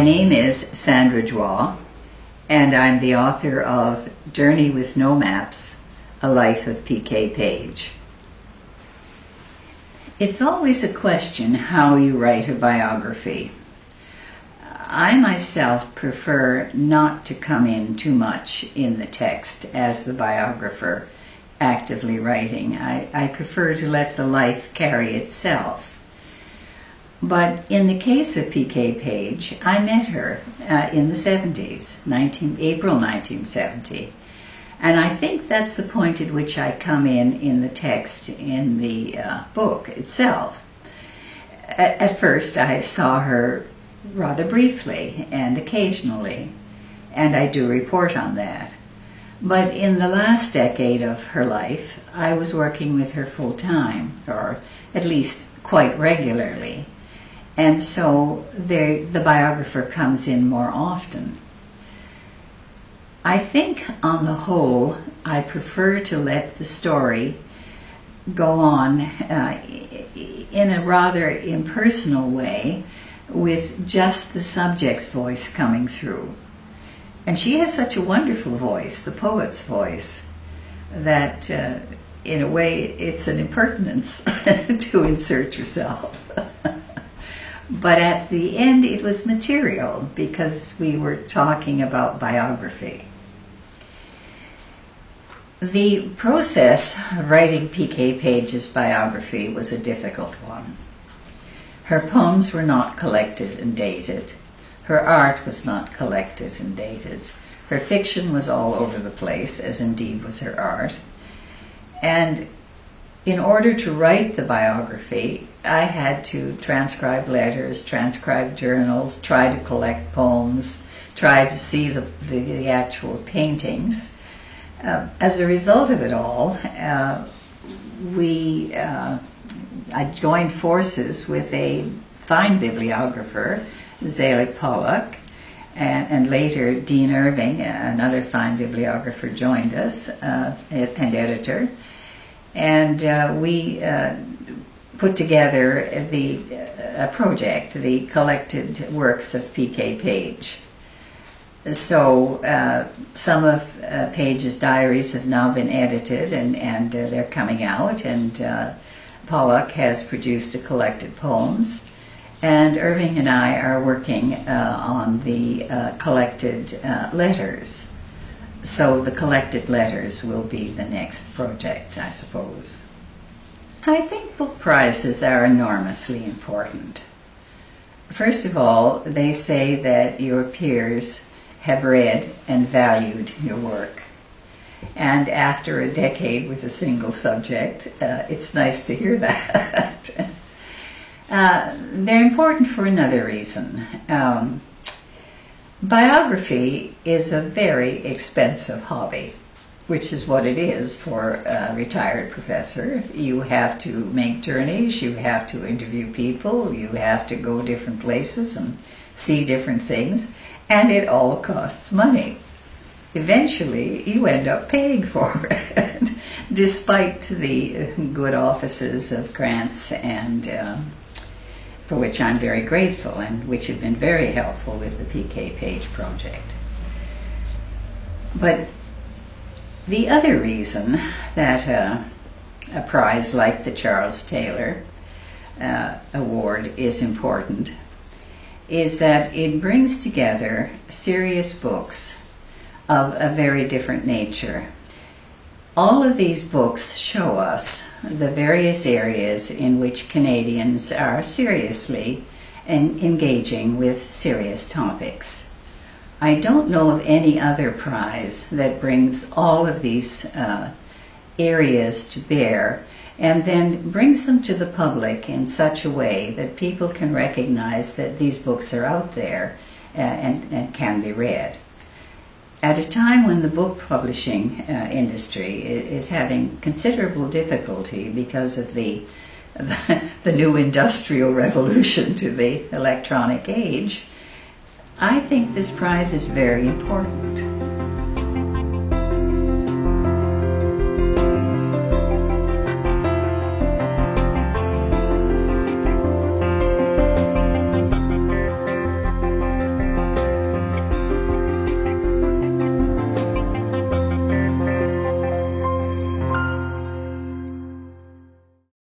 name is Sandra Djwa, and I'm the author of Journey with No Maps, A Life of P.K. page. It's always a question how you write a biography. I myself prefer not to come in too much in the text as the biographer actively writing. I prefer to let the life carry itself. But in the case of P.K. Page, I met her in the 70s, April 1970. And I think that's the point at which I come in the text in the book itself. At first, I saw her rather briefly and occasionally, and I do report on that. But in the last decade of her life, I was working with her full-time, or at least quite regularly. And so the biographer comes in more often. I think, on the whole, I prefer to let the story go on in a rather impersonal way, with just the subject's voice coming through. And she has such a wonderful voice, the poet's voice, that in a way it's an impertinence to insert yourself. But at the end it was material, because we were talking about biography. The process of writing P.K. Page's biography was a difficult one. Her poems were not collected and dated. Her art was not collected and dated. Her fiction was all over the place, as indeed was her art. And in order to write the biography, I had to transcribe letters, transcribe journals, try to collect poems, try to see the actual paintings. As a result of it all, I joined forces with a fine bibliographer, Zelig Pollock, and later Dean Irving, another fine bibliographer, joined us, and editor. And we put together a project, the collected works of P.K. Page. So some of Page's diaries have now been edited, and they're coming out, and Pollock has produced a collected poems, and Irving and I are working on the collected letters. So the collected letters will be the next project, I suppose. I think book prizes are enormously important. First of all, they say that your peers have read and valued your work. And after a decade with a single subject, it's nice to hear that. They're important for another reason. Biography is a very expensive hobby, which is what it is for a retired professor. You have to make journeys, you have to interview people, you have to go different places and see different things, and it all costs money. Eventually, you end up paying for it, despite the good offices of grants, and for which I'm very grateful, and which have been very helpful with the P.K. Page project. But the other reason that a prize like the Charles Taylor Award is important is that it brings together serious books of a very different nature. All of these books show us the various areas in which Canadians are seriously engaging with serious topics. I don't know of any other prize that brings all of these areas to bear and then brings them to the public in such a way that people can recognize that these books are out there and can be read. At a time when the book publishing industry is having considerable difficulty because of the new industrial revolution to the electronic age, I think this prize is very important.